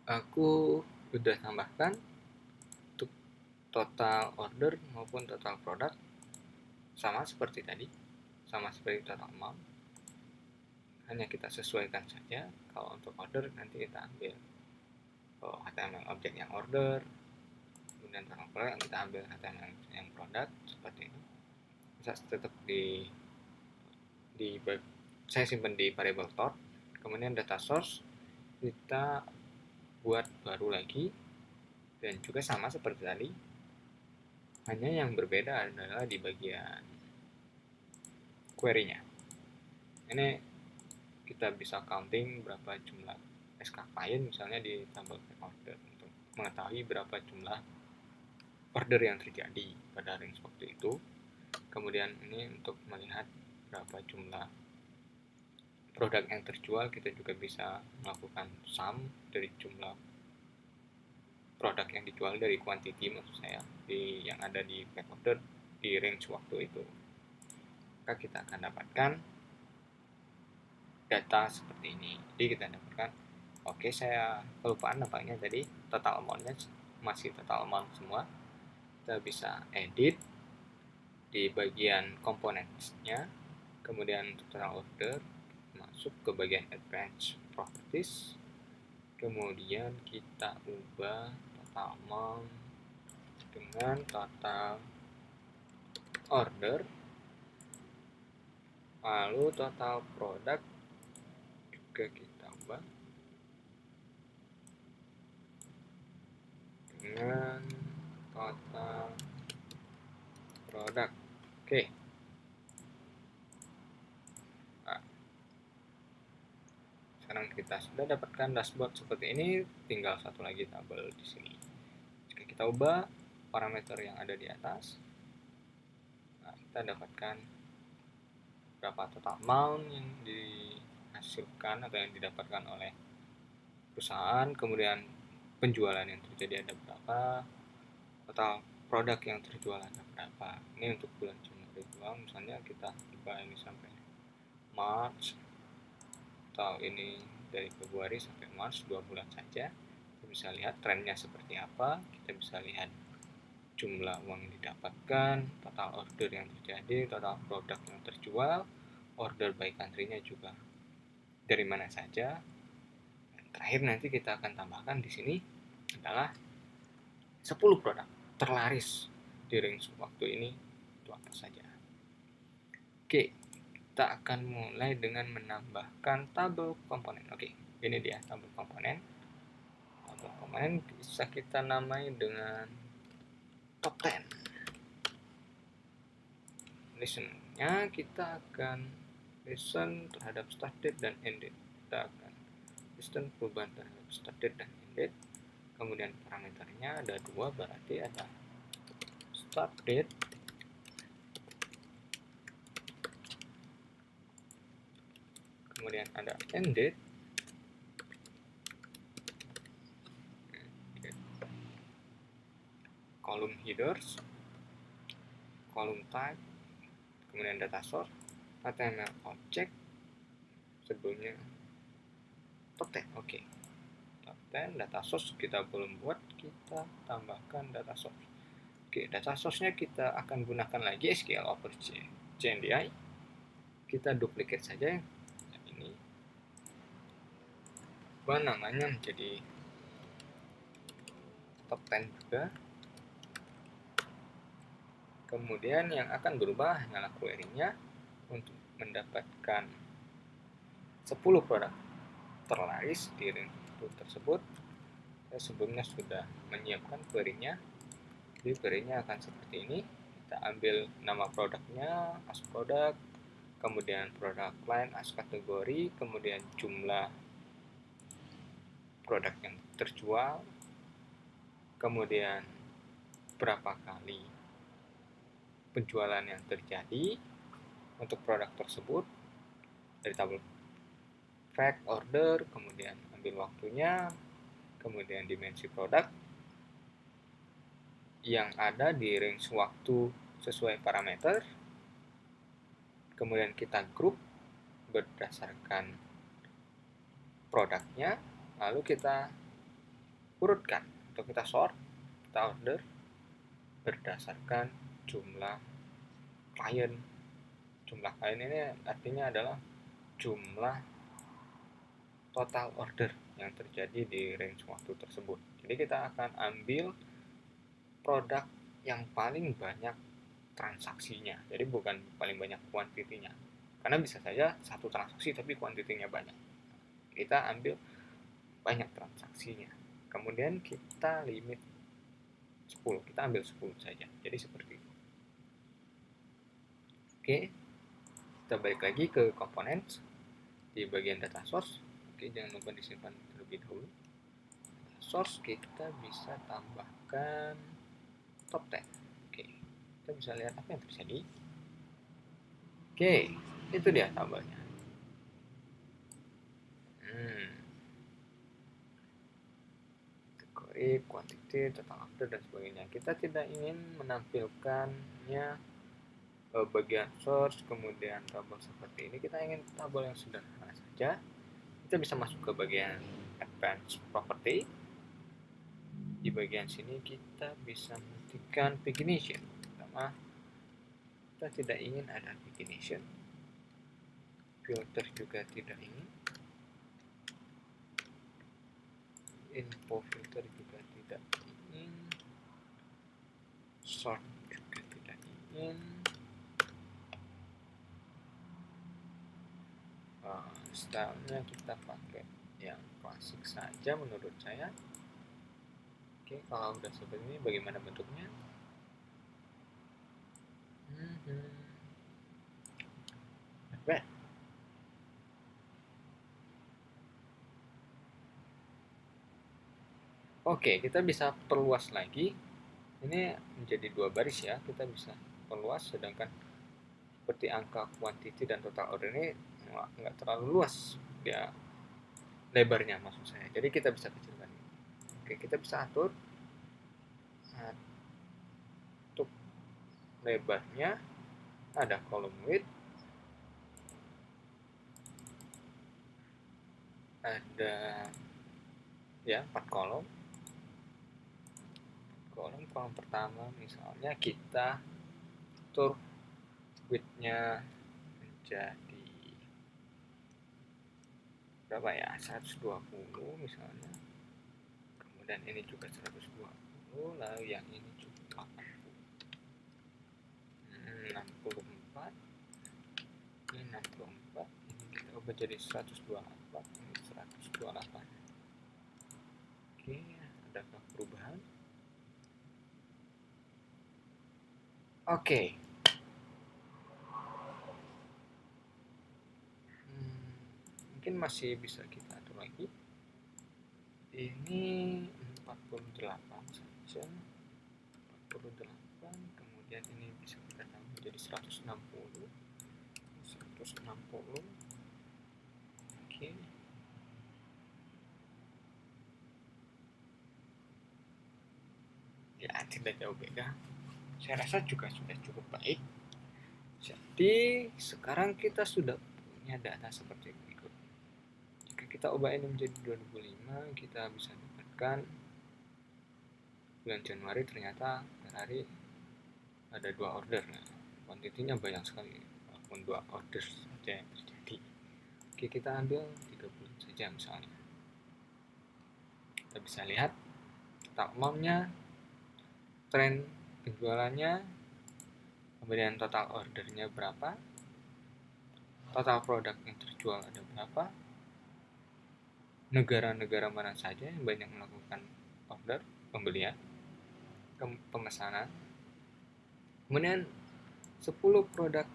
Aku udah tambahkan untuk total order maupun total produk sama seperti tadi, sama seperti total amount. Hanya kita sesuaikan saja. Kalau untuk order nanti kita ambil HTML objek yang order, kemudian total produk kita ambil HTML yang produk seperti itu. Bisa tetap di saya simpan di variable tot. Kemudian data source kita buat baru lagi dan juga sama seperti tadi, hanya yang berbeda adalah di bagian query-nya. Ini kita bisa counting berapa jumlah SK klien misalnya di tabel order untuk mengetahui berapa jumlah order yang terjadi pada range waktu itu. Kemudian ini untuk melihat berapa jumlah produk yang terjual, kita juga bisa melakukan sum dari jumlah produk yang dijual dari quantity maksud saya yang ada di back order di range waktu itu. Maka kita akan dapatkan data seperti ini. Jadi kita dapatkan, oke, saya kelupaan nampaknya tadi total amount-nya masih total amount semua. Kita bisa edit di bagian komponennya, kemudian total order masuk ke bagian advanced properties, kemudian kita ubah total amount dengan total order, lalu total produk juga kita ubah dengan total produk. Oke. Nah, sekarang kita sudah dapatkan dashboard seperti ini, tinggal satu lagi tabel di sini. Jika kita ubah parameter yang ada di atas, nah, kita dapatkan berapa total amount yang dihasilkan atau yang didapatkan oleh perusahaan, kemudian penjualan yang terjadi ada berapa, total produk yang terjual ada berapa. Ini untuk bulan Januari doang, misalnya kita buka ini sampai March, atau ini dari Februari sampai Maret, 2 bulan saja. Kita bisa lihat trennya seperti apa, kita bisa lihat jumlah uang yang didapatkan, total order yang terjadi, total produk yang terjual, order by country-nya juga dari mana saja. Dan terakhir nanti kita akan tambahkan di sini adalah 10 produk terlaris di range waktu ini itu apa saja. Oke, kita akan mulai dengan menambahkan tabel komponen. Oke, ini dia tabel komponen. Tabel komponen bisa kita namai dengan top 10. Listennya kita akan listen terhadap start date dan end date. Kita akan listen perubahan terhadap start date dan end date. Kemudian parameternya ada dua, berarti ada start date kemudian ada end date. Column headers, column type, kemudian data source, HTML object, sebelumnya top 10. Oke. Top 10 data source kita belum buat, kita tambahkan data source. Oke, data source-nya kita akan gunakan lagi SQL over JNDI. Kita duplicate saja yang ini. Ubah namanya menjadi top 10 juga. Kemudian yang akan berubah hanyalah query-nya untuk mendapatkan 10 produk terlaris di range tersebut. Saya sebelumnya sudah menyiapkan query-nya. Jadi query-nya akan seperti ini. Kita ambil nama produknya as produk, kemudian produk line as kategori, kemudian jumlah produk yang terjual, kemudian berapa kali penjualan yang terjadi untuk produk tersebut dari tabel fact order, kemudian ambil waktunya, kemudian dimensi produk yang ada di range waktu sesuai parameter, kemudian kita grup berdasarkan produknya, lalu kita urutkan atau kita sort, kita order berdasarkan jumlah klien. Jumlah klien ini artinya adalah jumlah total order yang terjadi di range waktu tersebut. Jadi kita akan ambil produk yang paling banyak transaksinya. Jadi bukan paling banyak kuantitinya. Karena bisa saja satu transaksi tapi kuantitinya banyak. Kita ambil banyak transaksinya. Kemudian kita limit 10. Kita ambil 10 saja. Jadi seperti itu. Oke. Kita balik lagi ke komponen di bagian data source. Oke, jangan lupa disimpan terlebih dahulu. Source kita bisa tambahkan top 10. Oke, kita bisa lihat apa yang terjadi. Oke, itu dia tabelnya. Kategori, quantity, total order dan sebagainya. Kita tidak ingin menampilkannya bagian source kemudian tabel seperti ini. Kita ingin tabel yang sederhana saja. Kita bisa masuk ke bagian advanced property. Di bagian sini kita bisa matikan pagination. Pertama, kita tidak ingin ada pagination. Filter juga tidak ingin. Info filter juga tidak ingin. Sort juga tidak ingin. Stylenya kita pakai yang klasik saja menurut saya. Oke, kalau udah seperti ini bagaimana bentuknya? Bad. Oke, kita bisa perluas lagi. Ini menjadi 2 baris ya. Kita bisa perluas, sedangkan seperti angka quantity dan total order ini nggak terlalu luas ya lebarnya maksud saya. Jadi kita bisa kecilkan. Oke, kita bisa atur untuk lebarnya. Ada column width, ada ya 4 kolom. Kolom pertama misalnya kita atur width-nya menjadi berapa ya, 120 misalnya, kemudian ini juga 120, lalu yang ini juga 64, ini 64, ini kita ubah jadi 124, ini 128. Oke, adakah perubahan? Oke. Mungkin masih bisa kita atur lagi. Ini 48 saja. 48, kemudian ini bisa kita tambah jadi 160. 160. Oke. Ya, tidak jauh beda. Saya rasa juga sudah cukup baik. Jadi sekarang kita sudah punya data seperti berikut. Jika kita ubah ini menjadi 2005, kita bisa dapatkan bulan Januari ternyata per hari ada 2 order. Nah, kuantitinya banyak sekali, walaupun 2 order saja yang terjadi. Oke, kita ambil 3 bulan saja misalnya. Kita bisa lihat total amount-nya, tren penjualannya, kemudian total ordernya berapa, total produk yang terjual ada berapa, negara-negara mana saja yang banyak melakukan order pembelian, pemesanan, kemudian 10 produk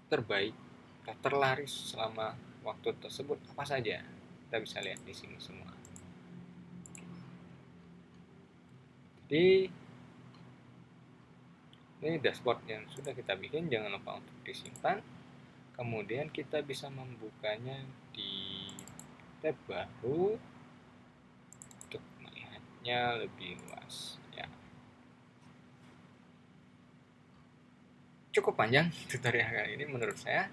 terbaik atau terlaris selama waktu tersebut apa saja. Kita bisa lihat di sini semua. Jadi ini dashboard yang sudah kita bikin, jangan lupa untuk disimpan. Kemudian kita bisa membukanya di tab baru untuk melihatnya lebih luas ya. Cukup panjang tutorial kali ini menurut saya.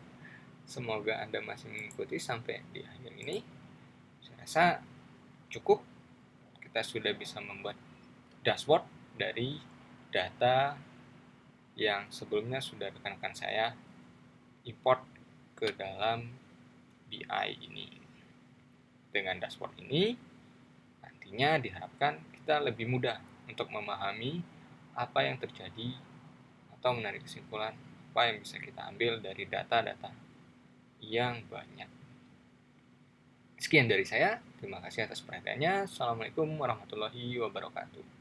Semoga Anda masih mengikuti sampai di akhir ini. Saya rasa cukup. kita sudah bisa membuat dashboard dari data yang sebelumnya sudah rekan-rekan saya import ke dalam BI ini. Dengan dashboard ini, nantinya diharapkan kita lebih mudah untuk memahami apa yang terjadi atau menarik kesimpulan apa yang bisa kita ambil dari data-data yang banyak. Sekian dari saya. Terima kasih atas perhatiannya. Assalamualaikum warahmatullahi wabarakatuh.